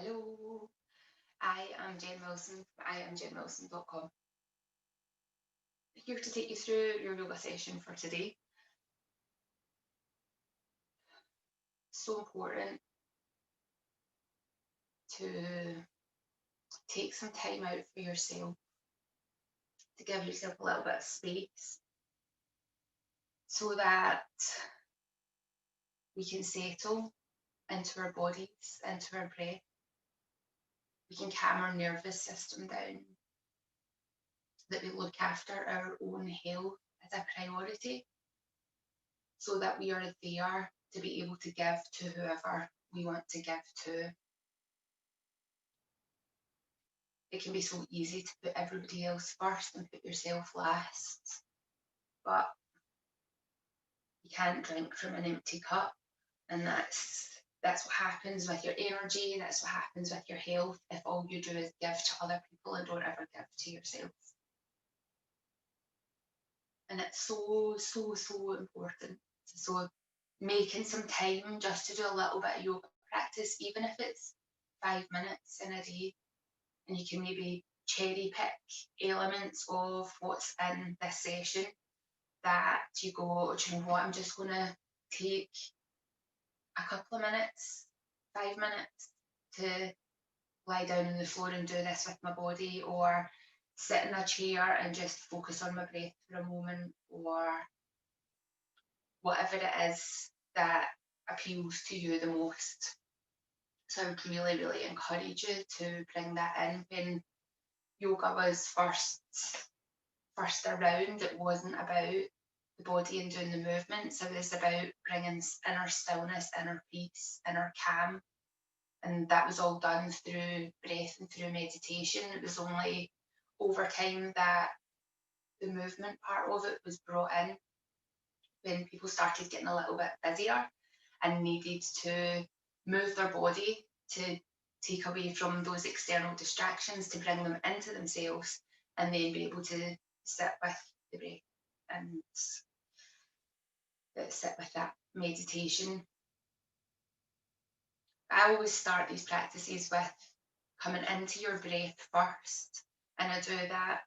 Hello, I am Jen Wilson from IamJenWilson.com. Here to take you through your yoga session for today. So important to take some time out for yourself, to give yourself a little bit of space so that we can settle into our bodies, into our breath. We can calm our nervous system down, that we look after our own health as a priority, so that we are there to be able to give to whoever we want to give to. It can be so easy to put everybody else first and put yourself last, but you can't drink from an empty cup, and that's what happens with your energy. That's what happens with your health if all you do is give to other people and don't ever give to yourself. And it's so important. So making some time just to do a little bit of yoga practice, even if it's 5 minutes in a day, and you can maybe cherry pick elements of what's in this session that you go, do you know what, I'm just going to take a couple of minutes, 5 minutes to lie down on the floor and do this with my body, or sit in a chair and just focus on my breath for a moment, or whatever it is that appeals to you the most. So I would really encourage you to bring that in. When yoga was first around, it wasn't about the body and doing the movements. It was about bringing inner stillness, inner peace, inner calm. And that was all done through breath and through meditation. It was only over time that the movement part of it was brought in, when people started getting a little bit busier and needed to move their body to take away from those external distractions, to bring them into themselves, and then be able to sit with the breath and sit with that meditation. I always start these practices with coming into your breath first, and I do that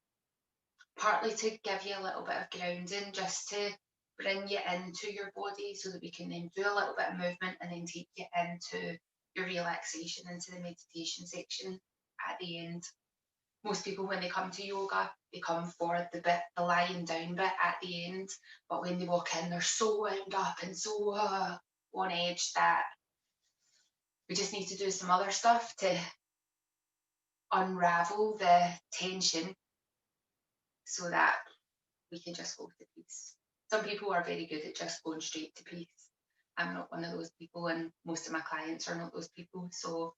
partly to give you a little bit of grounding, just to bring you into your body, so that we can then do a little bit of movement and then take you into your relaxation, into the meditation section at the end. Most people, when they come to yoga, they come for the lying down bit at the end, but when they walk in, they're so wound up and so on edge that we just need to do some other stuff to unravel the tension, so that we can just go to peace. Some people are very good at just going straight to peace. I'm not one of those people, and most of my clients are not those people. So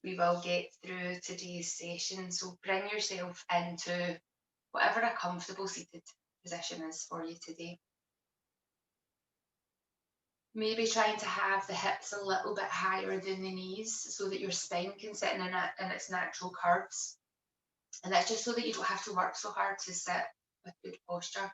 we will get through today's session. So bring yourself into whatever a comfortable seated position is for you today. Maybe trying to have the hips a little bit higher than the knees, so that your spine can sit in its natural curves. And that's just so that you don't have to work so hard to sit with good posture.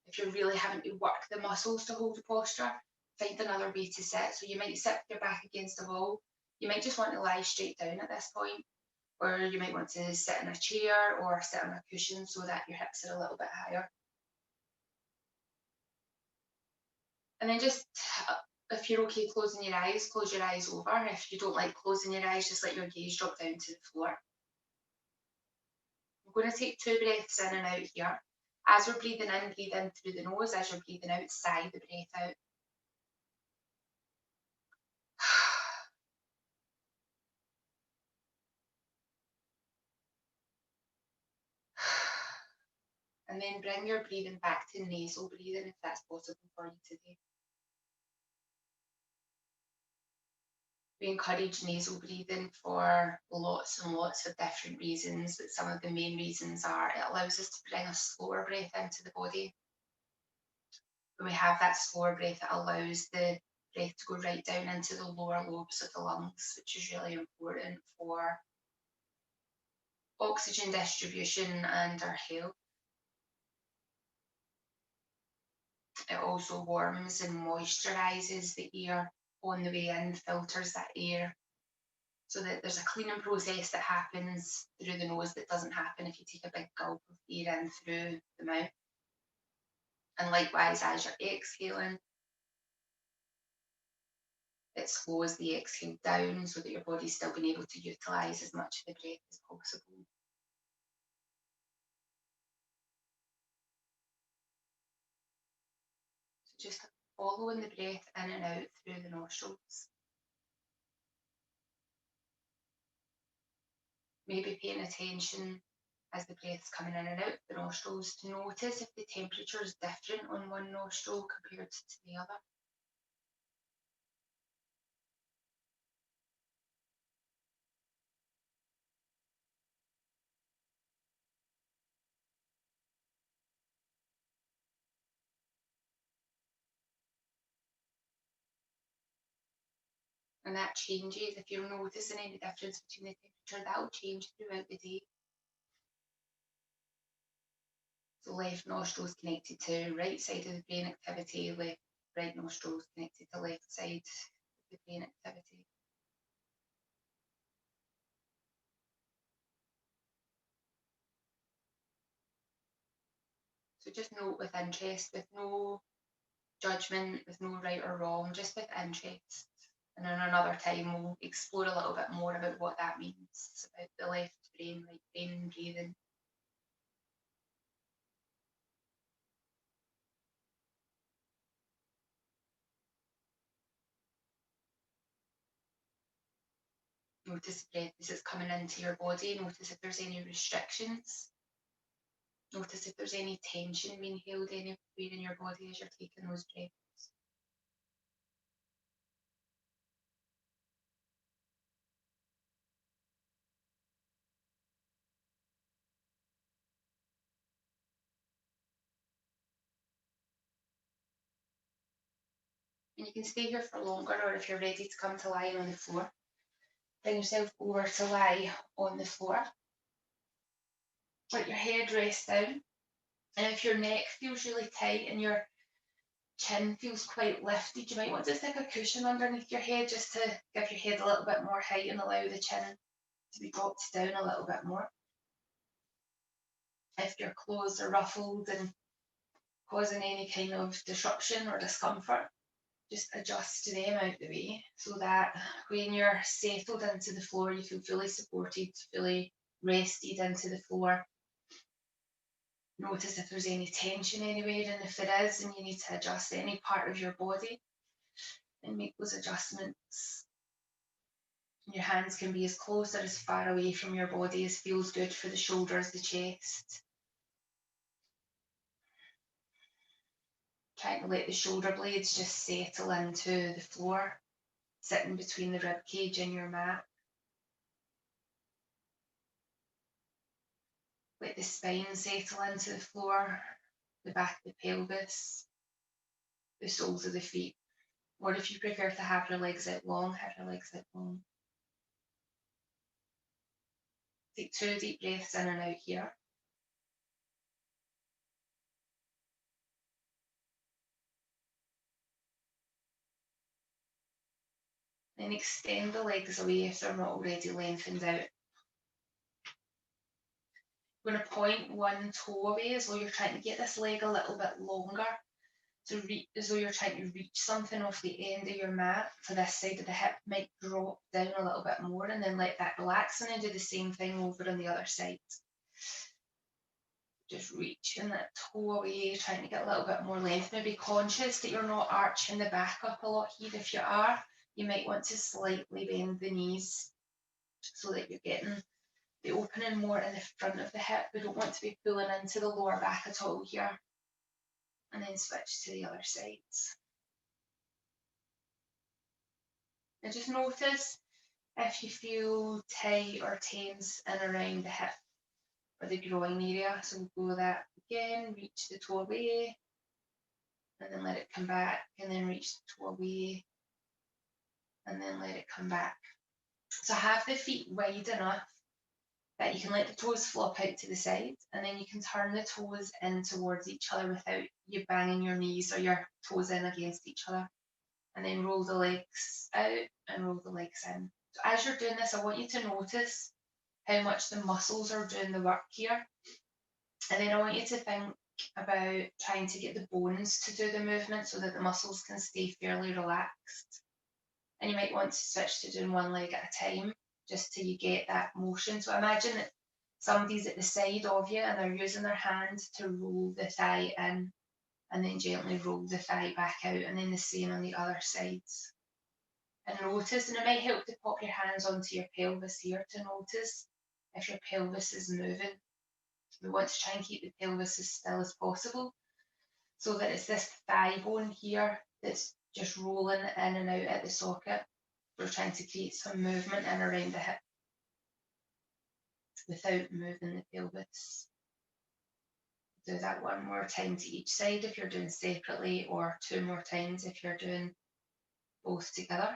If you're really having to work the muscles to hold the posture, find another way to sit. So you might sit with your back against the wall. You might just want to lie straight down at this point, or you might want to sit in a chair or sit on a cushion so that your hips are a little bit higher. And then just, if you're okay closing your eyes, close your eyes over. If you don't like closing your eyes, just let your gaze drop down to the floor. I'm going to take 2 breaths in and out here. As we're breathing in, breathe in through the nose. As you're breathing out, sigh the breath out. And then bring your breathing back to nasal breathing, if that's possible for you today. We encourage nasal breathing for lots and lots of different reasons, but some of the main reasons are it allows us to bring a slower breath into the body. When we have that slower breath, it allows the breath to go right down into the lower lobes of the lungs, which is really important for oxygen distribution and our health. It also warms and moisturizes the air on the way in, filters that air so that there's a cleaning process that happens through the nose that doesn't happen if you take a big gulp of air in through the mouth. And likewise, as you're exhaling, it slows the exhale down so that your body's still being able to utilize as much of the breath as possible. So just following the breath in and out through the nostrils. Maybe paying attention as the breath's coming in and out the nostrils to notice if the temperature is different on one nostril compared to the other. And that changes. If you're noticing any difference between the temperature, that will change throughout the day. So left nostrils connected to right side of the brain activity, right nostrils connected to left side of the brain activity. So just note with interest, with no judgment, with no right or wrong, just with interest. And then another time we'll explore a little bit more about what that means, about the left brain, right brain breathing. Notice the breath as it's coming into your body. Notice if there's any restrictions. Notice if there's any tension being held anywhere in your body as you're taking those breaths. And you can stay here for longer, or if you're ready to come to lying on the floor, bring yourself over to lie on the floor. Let your head rest down. And if your neck feels really tight and your chin feels quite lifted, you might want to stick a cushion underneath your head just to give your head a little bit more height and allow the chin to be dropped down a little bit more. If your clothes are ruffled and causing any kind of disruption or discomfort, just adjust them out the way so that when you're settled into the floor, you feel fully supported, fully rested into the floor. Notice if there's any tension anywhere, and if there is, and you need to adjust any part of your body, and make those adjustments. Your hands can be as close or as far away from your body as feels good for the shoulders, the chest. Trying to let the shoulder blades just settle into the floor, sitting between the rib cage and your mat. Let the spine settle into the floor, the back of the pelvis, the soles of the feet. Or if you prefer to have your legs out long, have your legs out long. Take 2 deep breaths in and out here. Then extend the legs away if they're not already lengthened out. We're going to point one toe away as though you're trying to get this leg a little bit longer, to reach, as though you're trying to reach something off the end of your mat to this side of the hip. Might drop down a little bit more, and then let that relax, and then do the same thing over on the other side. Just reaching that toe away, trying to get a little bit more length. Maybe conscious that you're not arching the back up a lot here. If you are, you might want to slightly bend the knees so that you're getting the opening more in the front of the hip. We don't want to be pulling into the lower back at all here. And then switch to the other sides. And just notice if you feel tight or tense in around the hip or the groin area. So we'll go that again, reach the toe away, and then let it come back, and then reach the toe away, and then let it come back. So have the feet wide enough that you can let the toes flop out to the side, and then you can turn the toes in towards each other without you banging your knees or your toes in against each other. And then roll the legs out and roll the legs in. So as you're doing this, I want you to notice how much the muscles are doing the work here. And then I want you to think about trying to get the bones to do the movement so that the muscles can stay fairly relaxed. And you might want to switch to doing one leg at a time just till you get that motion. So imagine that somebody's at the side of you and they're using their hand to roll the thigh in and then gently roll the thigh back out, and then the same on the other sides. And notice, and it might help to pop your hands onto your pelvis here to notice if your pelvis is moving. We want to try and keep the pelvis as still as possible so that it's this thigh bone here that's just rolling in and out at the socket. We're trying to create some movement in around the hip without moving the pelvis. Do that one more time to each side if you're doing separately, or two more times if you're doing both together.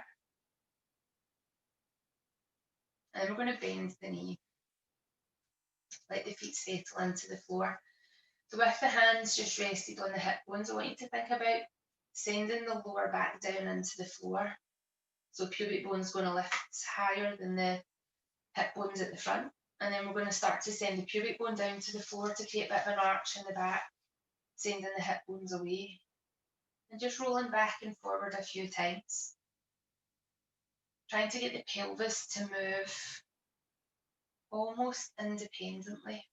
And then we're going to bend the knee. Let the feet settle into the floor. So with the hands just rested on the hip bones, I want you to think about sending the lower back down into the floor. So pubic bone's going to lift higher than the hip bones at the front. And then we're going to start to send the pubic bone down to the floor to create a bit of an arch in the back, sending the hip bones away. And just rolling back and forward a few times. Trying to get the pelvis to move almost independently.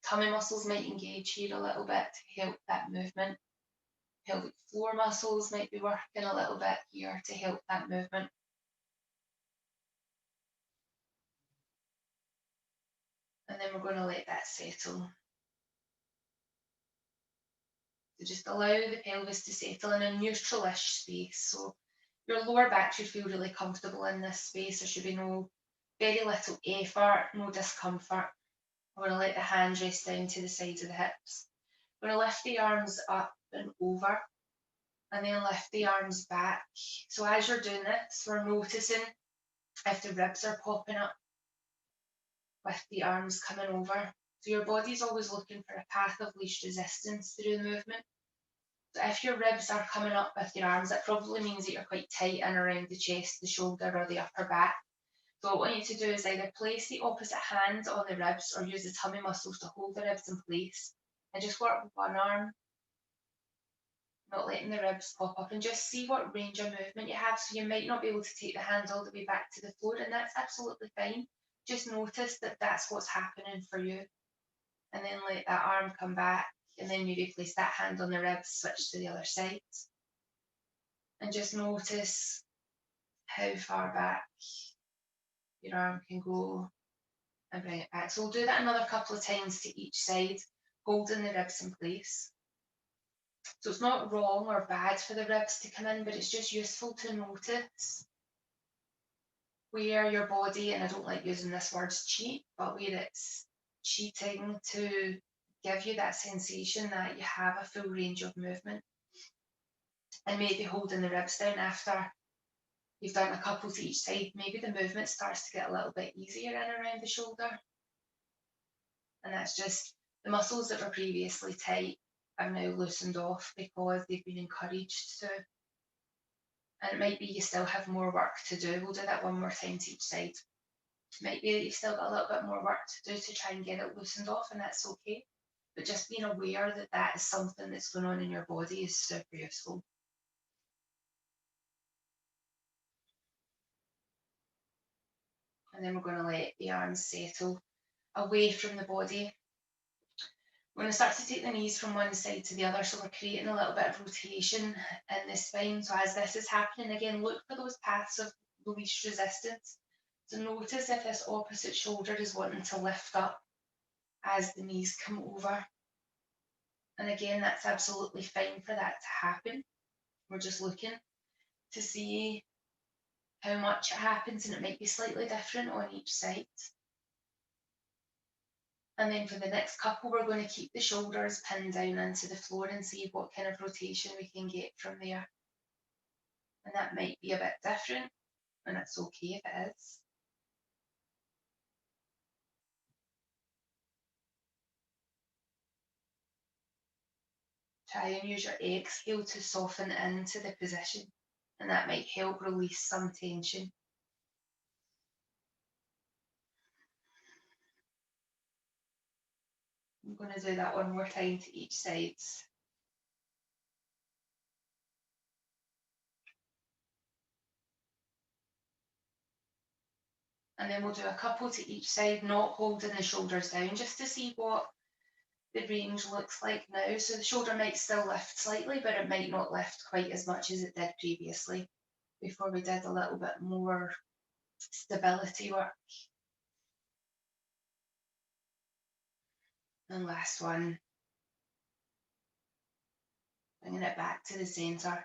Tummy muscles might engage here a little bit to help that movement. Pelvic floor muscles might be working a little bit here to help that movement. And then we're going to let that settle. So just allow the pelvis to settle in a neutral-ish space. So your lower back should feel really comfortable in this space. There should be very little effort, no discomfort. We're going to let the hands rest down to the sides of the hips. We're going to lift the arms up and over, and then lift the arms back. So as you're doing this, we're noticing if the ribs are popping up with the arms coming over. So your body's always looking for a path of least resistance through the movement. So if your ribs are coming up with your arms, that probably means that you're quite tight in around the chest, the shoulder, or the upper back. So what I want you to do is either place the opposite hand on the ribs or use the tummy muscles to hold the ribs in place, and just work with one arm, not letting the ribs pop up, and just see what range of movement you have. So you might not be able to take the hands all the way back to the floor, and that's absolutely fine. Just notice that that's what's happening for you, and then let that arm come back, and then maybe place that hand on the ribs, switch to the other side, and just notice how far back your arm can go and bring it back. So we'll do that another couple of times to each side, holding the ribs in place. So it's not wrong or bad for the ribs to come in, but it's just useful to notice where your body, and I don't like using this word cheat, but where it's cheating to give you that sensation that you have a full range of movement. And maybe holding the ribs down after you've done a couple to each side, maybe the movement starts to get a little bit easier in around the shoulder. And that's just the muscles that were previously tight are now loosened off because they've been encouraged to. And it might be you still have more work to do. We'll do that one more time to each side. It might be that you've still got a little bit more work to do to try and get it loosened off, and that's okay. But just being aware that that is something that's going on in your body is super useful. And then we're going to let the arms settle away from the body. We're going to start to take the knees from one side to the other, so we're creating a little bit of rotation in the spine. So as this is happening, again, look for those paths of least resistance. So notice if this opposite shoulder is wanting to lift up as the knees come over. And again, that's absolutely fine for that to happen. We're just looking to see how much it happens, and it might be slightly different on each side. And then for the next couple, we're going to keep the shoulders pinned down into the floor and see what kind of rotation we can get from there. And that might be a bit different, and it's okay if it is. Try and use your exhale to soften into the position and that might help release some tension. I'm going to do that one more time to each side. And then we'll do a couple to each side, not holding the shoulders down, just to see what the range looks like now. So the shoulder might still lift slightly, but it might not lift quite as much as it did previously before we did a little bit more stability work. And last one, bringing it back to the centre.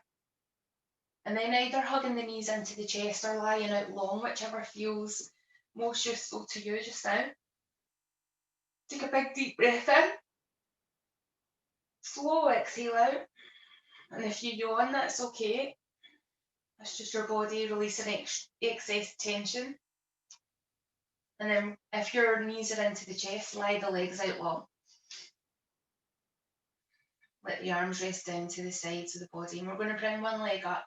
And then either hugging the knees into the chest or lying out long, whichever feels most useful to you just now. Take a big deep breath in. Slow exhale out. And if you yawn, that's okay. That's just your body releasing excess tension. And then if your knees are into the chest, lie the legs out long. Let the arms rest down to the sides of the body. And we're going to bring one leg up.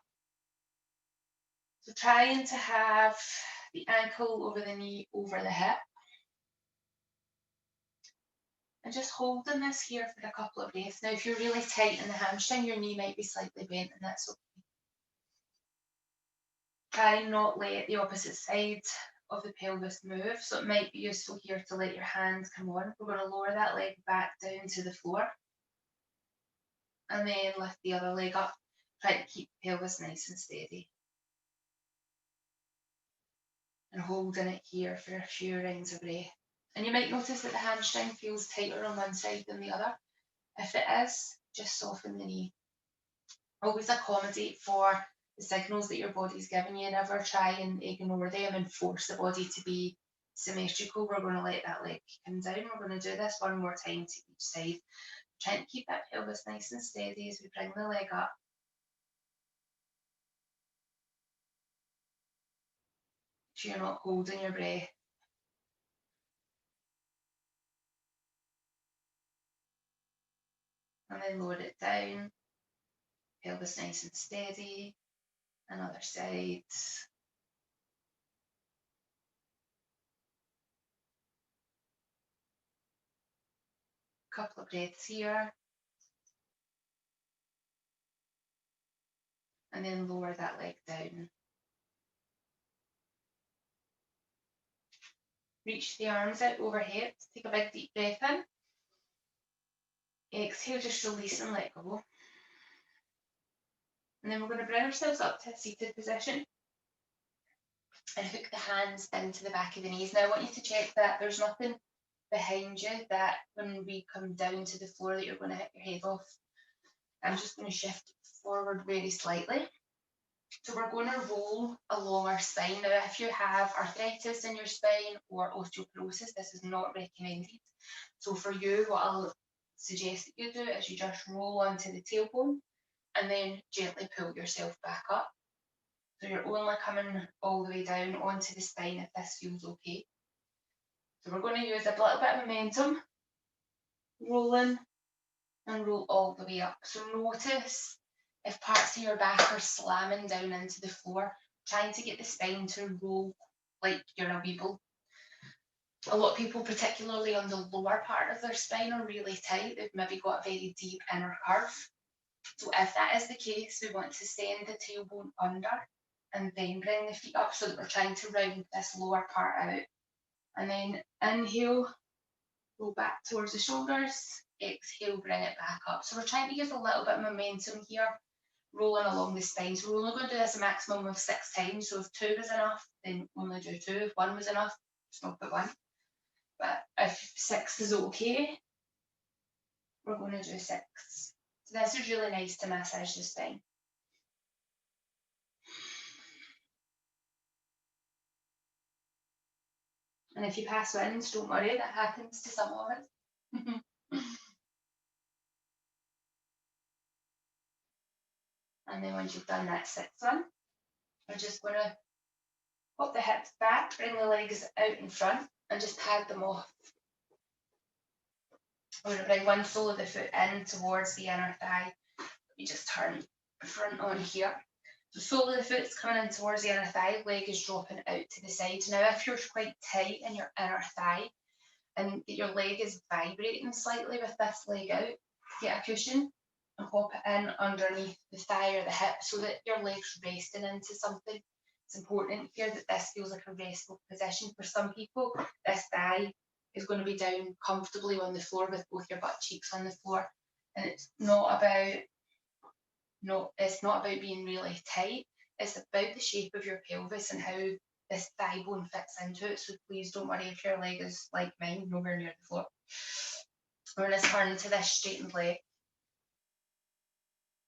So trying to have the ankle over the knee over the hip. And just holding this here for a couple of breaths. Now, if you're really tight in the hamstring, your knee might be slightly bent, and that's okay. Try and not let the opposite side of the pelvis move. So it might be useful here to let your hands come on. We're going to lower that leg back down to the floor. And then lift the other leg up. Try to keep the pelvis nice and steady. And holding it here for a few rounds of breath. And you might notice that the hamstring feels tighter on one side than the other. If it is, just soften the knee. Always accommodate for the signals that your body's giving you. Never try and ignore them and force the body to be symmetrical. We're going to let that leg come down. We're going to do this one more time to each side. Trying to keep that pelvis nice and steady as we bring the leg up. So you're not holding your breath. And then lower it down. Pelvis nice and steady. Another side. Couple of breaths here. And then lower that leg down. Reach the arms out overhead. Take a big deep breath in. Exhale, just release and let go. And then we're going to bring ourselves up to a seated position and hook the hands into the back of the knees. Now I want you to check that there's nothing behind you that when we come down to the floor that you're going to hit your head off. I'm just going to shift forward very slightly. So we're going to roll along our spine. Now if you have arthritis in your spine or osteoporosis, this is not recommended. So for you, what I'll suggest that you do is you just roll onto the tailbone and then gently pull yourself back up. So you're only coming all the way down onto the spine if this feels okay. So we're going to use a little bit of momentum, rolling and roll all the way up. So notice if parts of your back are slamming down into the floor, trying to get the spine to roll like you're a weeble. A lot of people, particularly on the lower part of their spine, are really tight. They've maybe got a very deep inner curve. So if that is the case, we want to send the tailbone under and then bring the feet up so that we're trying to round this lower part out. And then inhale, roll back towards the shoulders. Exhale, bring it back up. So we're trying to use a little bit of momentum here, rolling along the spine. So we're only going to do this a maximum of 6 times. So if 2 was enough, then only do 2. If 1 was enough, stop at 1. But if 6 is okay, we're going to do 6. So this is really nice to massage the spine. And if you pass winds, don't worry, that happens to some of us. And then once you've done that 6th one, we're just going to pop the hips back, bring the legs out in front, and just pad them off. We're going to bring one sole of the foot in towards the inner thigh. You just turn front on here. So sole of the foot's coming in towards the inner thigh, leg is dropping out to the side. Now, if you're quite tight in your inner thigh and your leg is vibrating slightly with this leg out, get a cushion and pop it in underneath the thigh or the hip so that your leg's resting into something. It's important here that this feels like a restful position. For some people, this thigh is going to be down comfortably on the floor with both your butt cheeks on the floor. And it's not about being really tight. It's about the shape of your pelvis and how this thigh bone fits into it. So please don't worry if your leg is like mine, nowhere near the floor. We're going to turn to this straightened leg.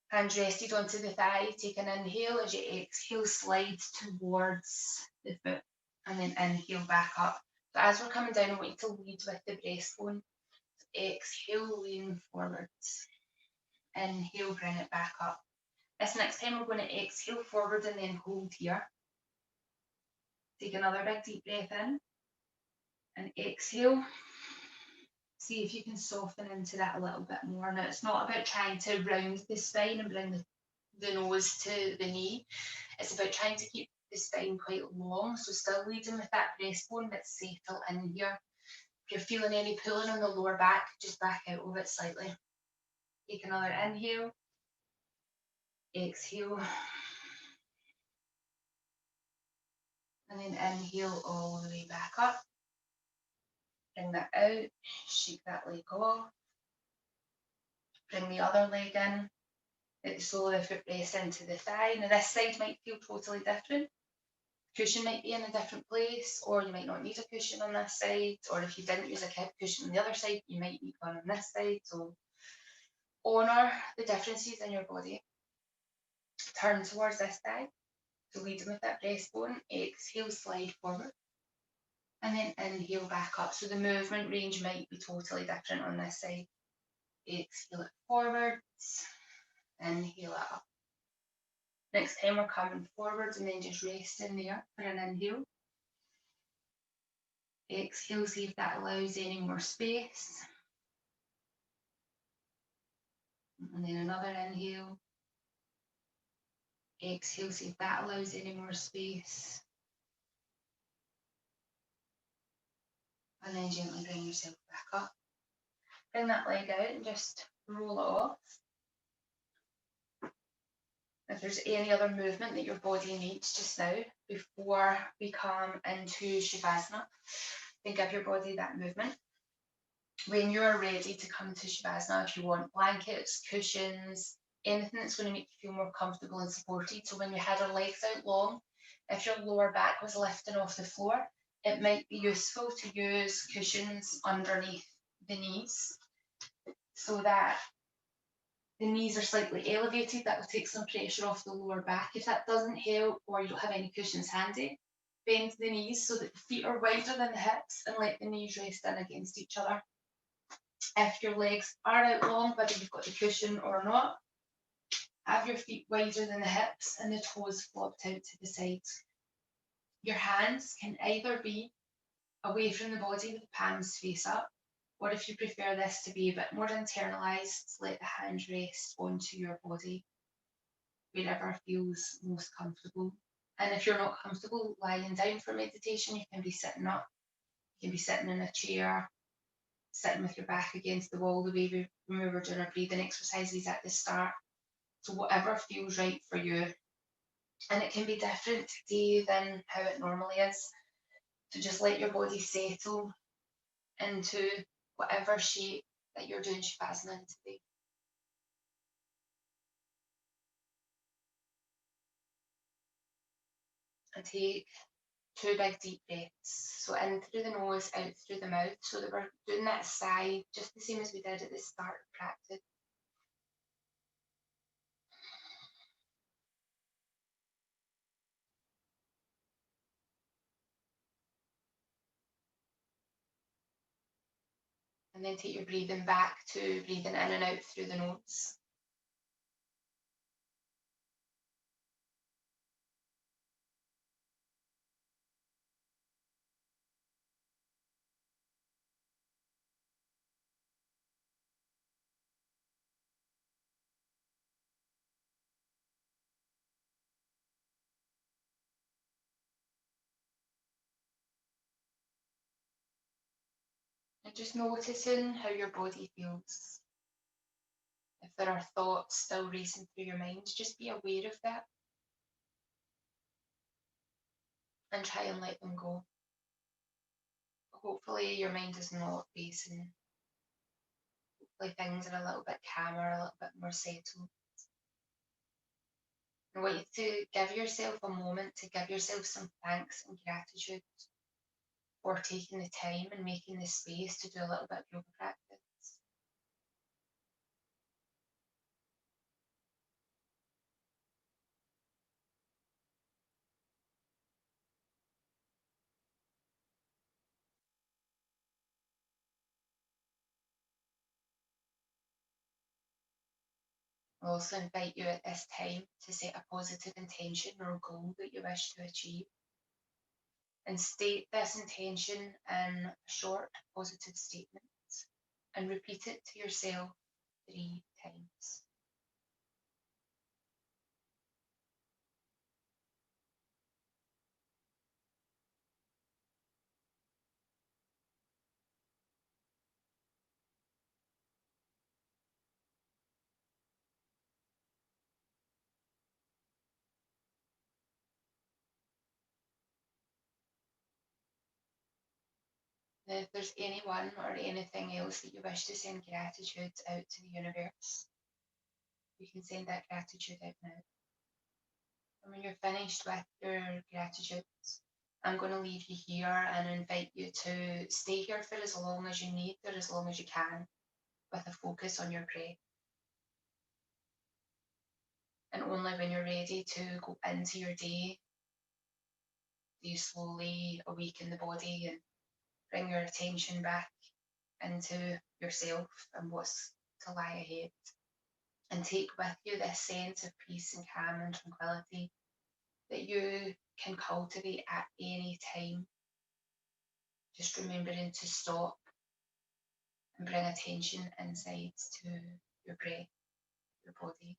Hands rested onto the thigh. Take an inhale. As you exhale, slide towards the foot and then inhale back up. So as we're coming down, I want you to lead with the breastbone. Exhale, lean forwards. Inhale, bring it back up. This next time we're going to exhale forward and then hold here. Take another big deep breath in and exhale. See if you can soften into that a little bit more. Now, it's not about trying to round the spine and bring the nose to the knee. It's about trying to keep the spine quite long. So still leading with that breastbone, but settle in here. If you're feeling any pulling on the lower back, just back out of it slightly. Take another inhale. Exhale. And then inhale all the way back up. Bring that out. Shake that leg off. Bring the other leg in. Let the sole of the foot rest into the thigh. Now this side might feel totally different. Cushion might be in a different place, or you might not need a cushion on this side, or if you didn't use a cushion on the other side, you might need one on this side. So honour the differences in your body. Turn towards this thigh. So leading with that breastbone, exhale, slide forward. And then inhale back up. So the movement range might be totally different on this side. Exhale it forwards, inhale it up. Next time we're coming forwards and then just resting there for an inhale. Exhale, see if that allows any more space. And then another inhale. Exhale, see if that allows any more space. And then gently bring yourself back up. Bring that leg out and just roll it off. If there's any other movement that your body needs just now before we come into Shavasana, then give your body that movement. When you're ready to come to Shavasana, if you want blankets, cushions, anything that's going to make you feel more comfortable and supported. So when you had our legs out long, if your lower back was lifting off the floor, it might be useful to use cushions underneath the knees so that the knees are slightly elevated. That will take some pressure off the lower back. If that doesn't help or you don't have any cushions handy, bend the knees so that the feet are wider than the hips and let the knees rest in against each other. If your legs are out long, whether you've got the cushion or not, have your feet wider than the hips and the toes flopped out to the sides. Your hands can either be away from the body with the palms face up, or if you prefer this to be a bit more internalized, let the hands rest onto your body, wherever feels most comfortable. And if you're not comfortable lying down for meditation, you can be sitting up, you can be sitting in a chair, sitting with your back against the wall, the way we were doing our breathing exercises at the start. So whatever feels right for you. And it can be different today than how it normally is. So just let your body settle into whatever shape that you're doing Shavasana in today. And take 2 big deep breaths. So in through the nose, out through the mouth, so that we're doing that sigh just the same as we did at the start of practice. And then take your breathing back to breathing in and out through the nose. Just noticing how your body feels. If there are thoughts still racing through your mind, just be aware of that and try and let them go. Hopefully, your mind is not racing. Hopefully, things are a little bit calmer, a little bit more settled. I want you to give yourself a moment to give yourself some thanks and gratitude for taking the time and making the space to do a little bit of yoga practice. I also invite you at this time to set a positive intention or goal that you wish to achieve and state this intention in a short positive statement and repeat it to yourself 3 times. Now, if there's anyone or anything else that you wish to send gratitude out to the universe, you can send that gratitude out now. And when you're finished with your gratitude, I'm going to leave you here and invite you to stay here for as long as you need or as long as you can with a focus on your breath. And only when you're ready to go into your day, do you slowly awaken the body and bring your attention back into yourself and what's to lie ahead. And take with you this sense of peace and calm and tranquility that you can cultivate at any time. Just remembering to stop and bring attention inside to your breath, your body.